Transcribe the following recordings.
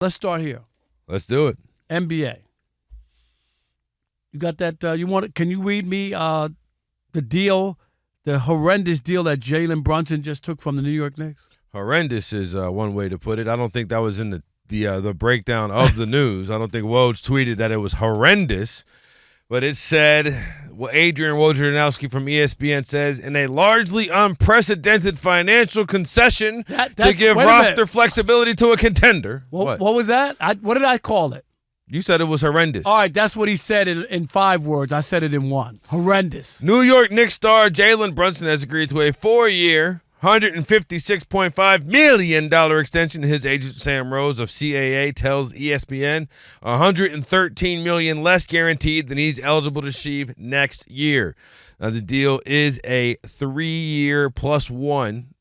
Let's start here. Let's do it. NBA. You got that? Can you read me the deal, the horrendous deal that Jalen Brunson just took from the New York Knicks? Horrendous is one way to put it. I don't think that was in the breakdown of the news. I don't think Woj tweeted that it was horrendous, but it said, well, Adrian Wojnarowski from ESPN says, in a largely unprecedented financial concession to give roster flexibility to a contender. What was that? What did I call it? You said it was horrendous. All right, that's what he said in 5 words. I said it in 1. Horrendous. New York Knicks star Jalen Brunson has agreed to a 4-year, $156.5 million extension. His agent Sam Rose of CAA tells ESPN $113 million less guaranteed than he's eligible to achieve next year. Now, the deal is a 3-year plus 1.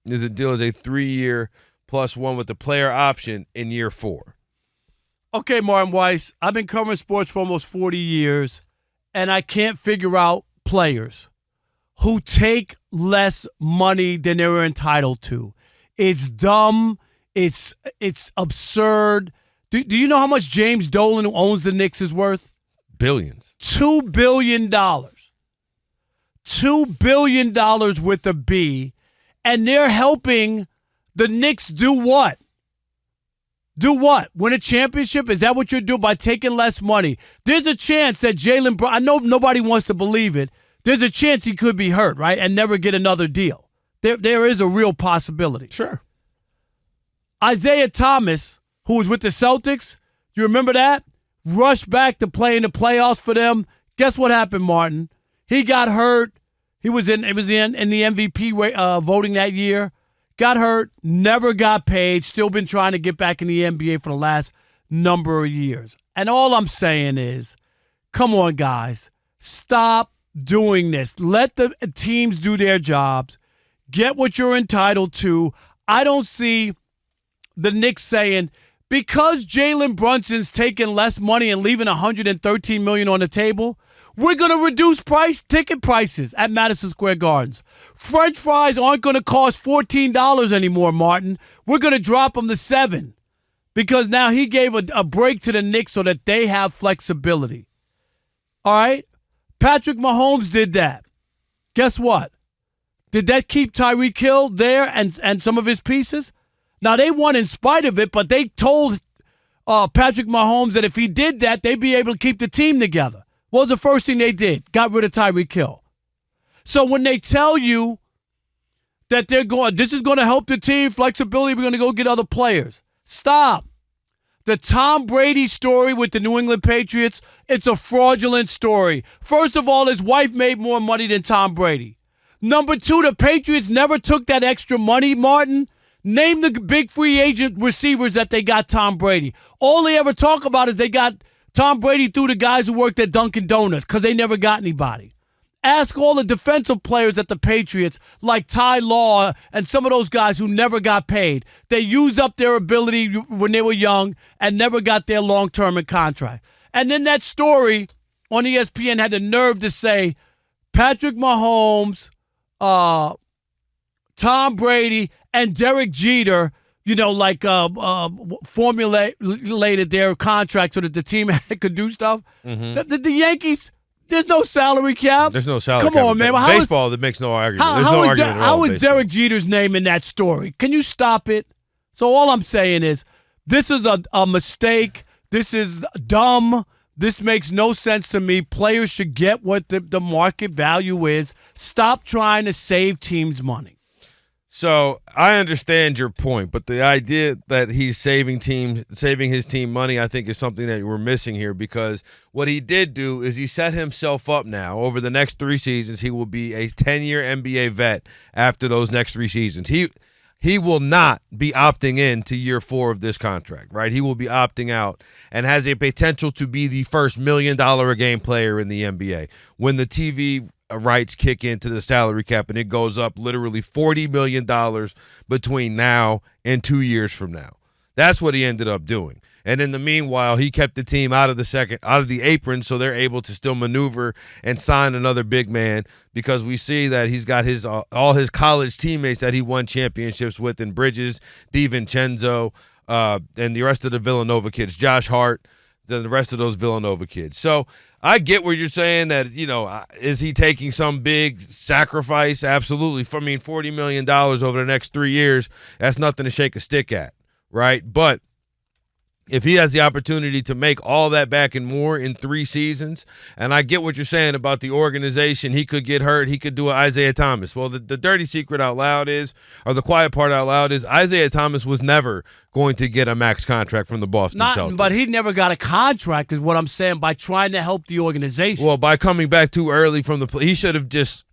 The deal is a 3-year plus 1 with the player option in year 4. Okay, Martin Weiss, I've been covering sports for almost 40 years, and I can't figure out players who take less money than they're entitled to. It's dumb. It's absurd. Do you know how much James Dolan, who owns the Knicks, is worth? Billions. $2 billion. $2 billion with a B, and they're helping the Knicks do what? Do what? Win a championship? Is that what you're doing by taking less money? There's a chance that Jalen Brunson, I know nobody wants to believe it, there's a chance he could be hurt, right, and never get another deal. There is a real possibility. Sure. Isaiah Thomas, who was with the Celtics, you remember that? Rushed back to play in the playoffs for them. Guess what happened, Martin? He got hurt. He was in the MVP voting that year. Got hurt, never got paid, still been trying to get back in the NBA for the last number of years. And all I'm saying is, come on, guys, stop doing this. Let the teams do their jobs. Get what you're entitled to. I don't see the Knicks saying, because Jalen Brunson's taking less money and leaving $113 million on the table, we're going to reduce ticket prices at Madison Square Gardens. French fries aren't going to cost $14 anymore, Martin. We're going to drop them to $7 because now he gave a break to the Knicks so that they have flexibility. All right? Patrick Mahomes did that. Guess what? Did that keep Tyreek Hill there and some of his pieces? Now, they won in spite of it, but they told Patrick Mahomes that if he did that, they'd be able to keep the team together. What was the first thing they did? Got rid of Tyreek Hill. So when they tell you that this is going to help the team, flexibility, we're going to go get other players. Stop. The Tom Brady story with the New England Patriots, it's a fraudulent story. First of all, his wife made more money than Tom Brady. Number 2, the Patriots never took that extra money, Martin. Name the big free agent receivers that they got Tom Brady. All they ever talk about is they got Tom Brady through the guys who worked at Dunkin' Donuts because they never got anybody. Ask all the defensive players at the Patriots like Ty Law and some of those guys who never got paid. They used up their ability when they were young and never got their long-term contract. And then that story on ESPN had the nerve to say Patrick Mahomes, Tom Brady, and Derek Jeter, formulated their contract so that the team could do stuff. Mm-hmm. The Yankees, there's no salary cap. There's no salary cap. Come on, man. Baseball, that makes no argument. There's no argument at all. How is Derek Jeter's name in that story? Can you stop it? So all I'm saying is this is a mistake. This is dumb. This makes no sense to me. Players should get what the market value is. Stop trying to save teams money. So I understand your point, but the idea that he's saving his team money, I think is something that we're missing here, because what he did do is he set himself up now. Over the next 3 seasons, he will be a 10-year NBA vet after those next 3 seasons. He will not be opting in to year 4 of this contract, right? He will be opting out and has a potential to be the first $1 million a game player in the NBA. When the TV rights kick into the salary cap and it goes up literally $40 million between now and 2 years from now. That's what he ended up doing. And in the meanwhile, he kept the team out of the apron, so they're able to still maneuver and sign another big man, because we see that he's got all his college teammates that he won championships with in Bridges, DiVincenzo, and the rest of the Villanova kids, Josh Hart, the rest of those Villanova kids. So I get what you're saying that, is he taking some big sacrifice? Absolutely. I mean, $40 million over the next 3 years, that's nothing to shake a stick at, right? But if he has the opportunity to make all that back and more in 3 seasons, and I get what you're saying about the organization, he could get hurt, he could do an Isaiah Thomas. Well, the dirty secret out loud is, or the quiet part out loud is, Isaiah Thomas was never going to get a max contract from the Boston Celtics. But he never got a contract is what I'm saying, by trying to help the organization. Well, by coming back too early from he should have just,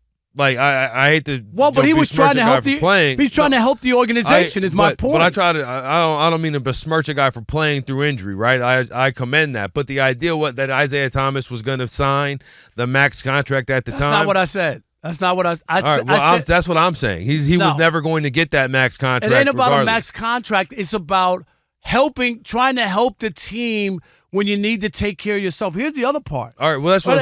I hate to. Well, but he was trying to help playing. He's trying to help the organization. Is my point. But I don't mean to besmirch a guy for playing through injury, right? I commend that. But the idea that Isaiah Thomas was going to sign the max contract at the time. That's not what I said. That's not what I said. That's what I'm saying. He was never going to get that max contract. It ain't about regardless. a max contract. It's about trying to help the team when you need to take care of yourself. Here's the other part. All right. Well, that's what.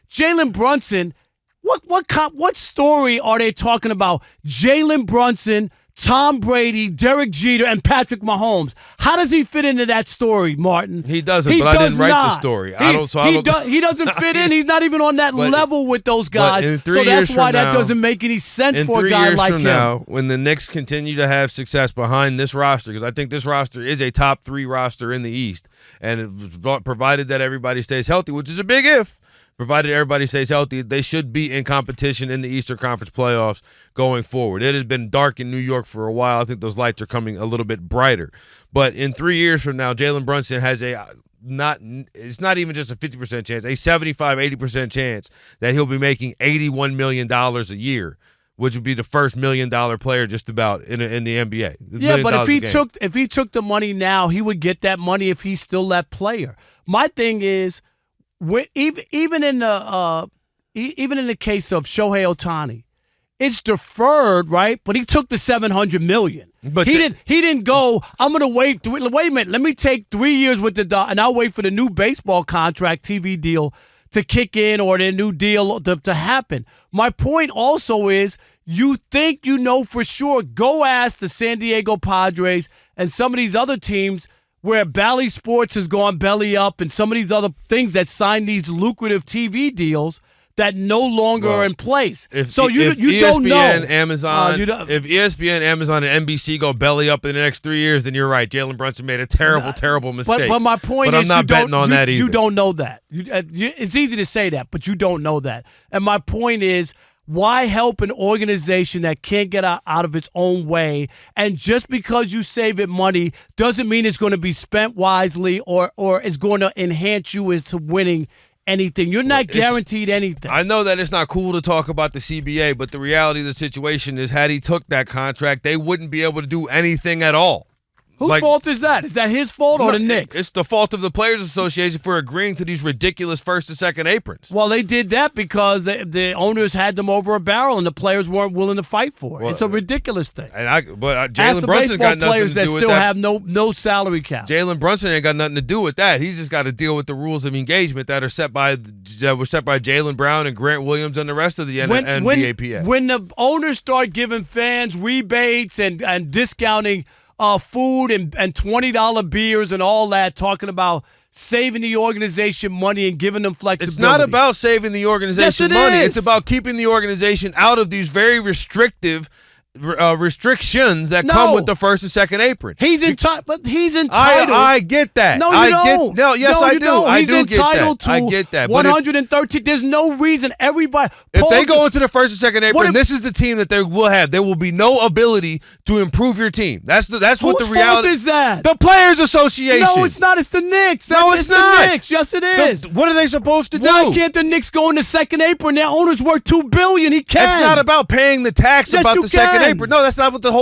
Jalen Brunson. What story are they talking about? Jalen Brunson, Tom Brady, Derek Jeter, and Patrick Mahomes. How does he fit into that story, Martin? He doesn't, but I didn't write the story. He doesn't fit in. He's not even on that level with those guys. So that's why that doesn't make any sense for a guy like him. Now, when the Knicks continue to have success behind this roster, because I think this roster is a top 3 roster in the East, and provided that everybody stays healthy, which is a big if. Provided everybody stays healthy, they should be in competition in the Eastern Conference playoffs going forward. It has been dark in New York for a while. I think those lights are coming a little bit brighter. But in 3 years from now, Jalen Brunson has it's not even just a 50% chance, a 75-80% chance that he'll be making $81 million a year, which would be the first $1 million player just about in the NBA. Yeah, but if he took the money now, he would get that money if he's still that player. My thing is, even in the case of Shohei Ohtani, it's deferred, right? But he took the $700 million. But he didn't go, I'm going to wait a minute, let me take 3 years with and I'll wait for the new baseball contract TV deal to kick in or the new deal to happen. My point also is, you think you know for sure, go ask the San Diego Padres and some of these other teams where Bally Sports has gone belly up and some of these other things that sign these lucrative TV deals that no longer are in place. If ESPN, don't know. Amazon, if ESPN, Amazon, and NBC go belly up in the next 3 years, then you're right. Jalen Brunson made a terrible mistake. But my point is, I'm not betting on that either. You don't know that. It's easy to say that, but you don't know that. And my point is, why help an organization that can't get out of its own way? And just because you save it money doesn't mean it's going to be spent wisely or it's going to enhance you into winning anything. You're not guaranteed anything. I know that it's not cool to talk about the CBA, but the reality of the situation is, had he took that contract, they wouldn't be able to do anything at all. Whose fault is that? Is that his fault or the Knicks? It's the fault of the Players Association for agreeing to these ridiculous first and second aprons. Well, they did that because the owners had them over a barrel and the players weren't willing to fight for it. It's a ridiculous thing. But Jalen Brunson got nothing to do with that. Players that still have no salary cap. Jalen Brunson ain't got nothing to do with that. He's just got to deal with the rules of engagement that were set by Jaylen Brown and Grant Williams and the rest of the NBAPA. When the owners start giving fans rebates and discounting food and $20 beers and all that, talking about saving the organization money and giving them flexibility. It's not about saving the organization money. It's about keeping the organization out of these very restrictive restrictions that come with the first and second apron. He's entitled. I get that. No, you don't. I do. I do get that. I get that. 113. There's no reason everybody. If they go into the first and second apron, this is the team that they will have. There will be no ability to improve your team. That's what the reality is. That the Players Association. No, it's not. It's the Knicks. No, it's not. The Knicks. Yes, it is. What are they supposed to do? Why can't the Knicks go in the second apron? Their owner's worth $2 billion. He can. It's not about paying the tax about the second apron. No, that's not what the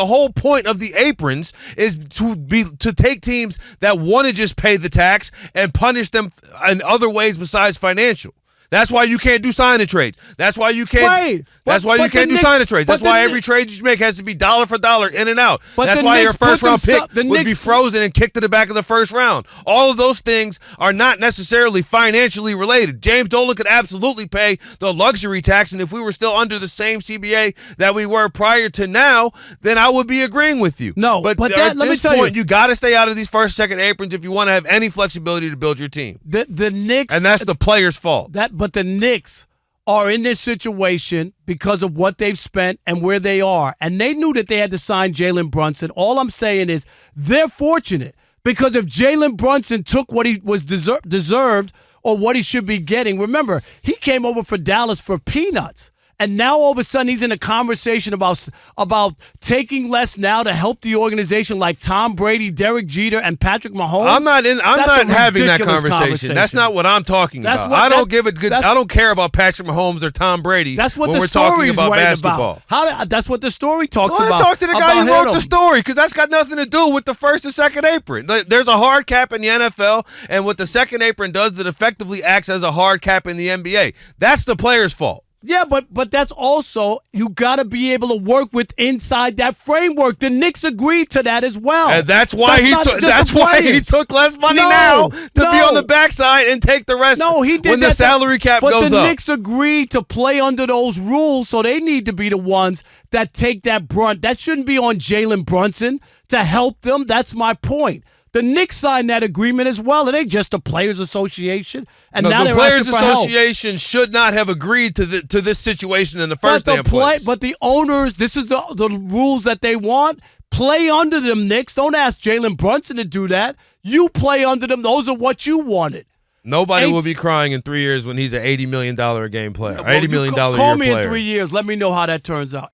whole point of the aprons is, to take teams that want to just pay the tax and punish them in other ways besides financial. That's why you can't do signing trades. That's why you can't. Right. That's why you can't do signing trades. That's why every trade you make has to be dollar for dollar, in and out. That's why your first round pick would be frozen and kicked to the back of the first round. All of those things are not necessarily financially related. James Dolan could absolutely pay the luxury tax, and if we were still under the same CBA that we were prior to now, then I would be agreeing with you. No, but at this point, you got to stay out of these first, second aprons if you want to have any flexibility to build your team. The Knicks, and that's the players' fault. But the Knicks are in this situation because of what they've spent and where they are, and they knew that they had to sign Jalen Brunson. All I'm saying is they're fortunate because if Jalen Brunson took what he was deserved or what he should be getting, remember he came over for Dallas for peanuts. And now all of a sudden he's in a conversation about taking less now to help the organization like Tom Brady, Derek Jeter, and Patrick Mahomes. I'm not having that conversation. That's not what I'm talking about. I don't care about Patrick Mahomes or Tom Brady. That's what when the we're talking story's about right basketball. That's what the story talks about. Talk to the guy who wrote the story, because that's got nothing to do with the first and second apron. There's a hard cap in the NFL, and what the second apron does, it effectively acts as a hard cap in the NBA. That's the player's fault. Yeah, but that's also, you got to be able to work with inside that framework. The Knicks agreed to that as well. And that's why he took less money now to be on the backside and take the rest. No, he did when that, the salary cap but goes the up. Knicks agreed to play under those rules, so they need to be the ones that take that brunt. That shouldn't be on Jalen Brunson to help them. That's my point. The Knicks signed that agreement as well. It ain't just the Players Association. And now the Players Association should not have agreed to this situation in the first damn place. But the owners, this is the rules that they want. Play under them, Knicks. Don't ask Jalen Brunson to do that. You play under them. Those are what you wanted. Nobody will be crying in 3 years when he's an $80 million a game player. $80 million a year player. Call me in 3 years. Let me know how that turns out.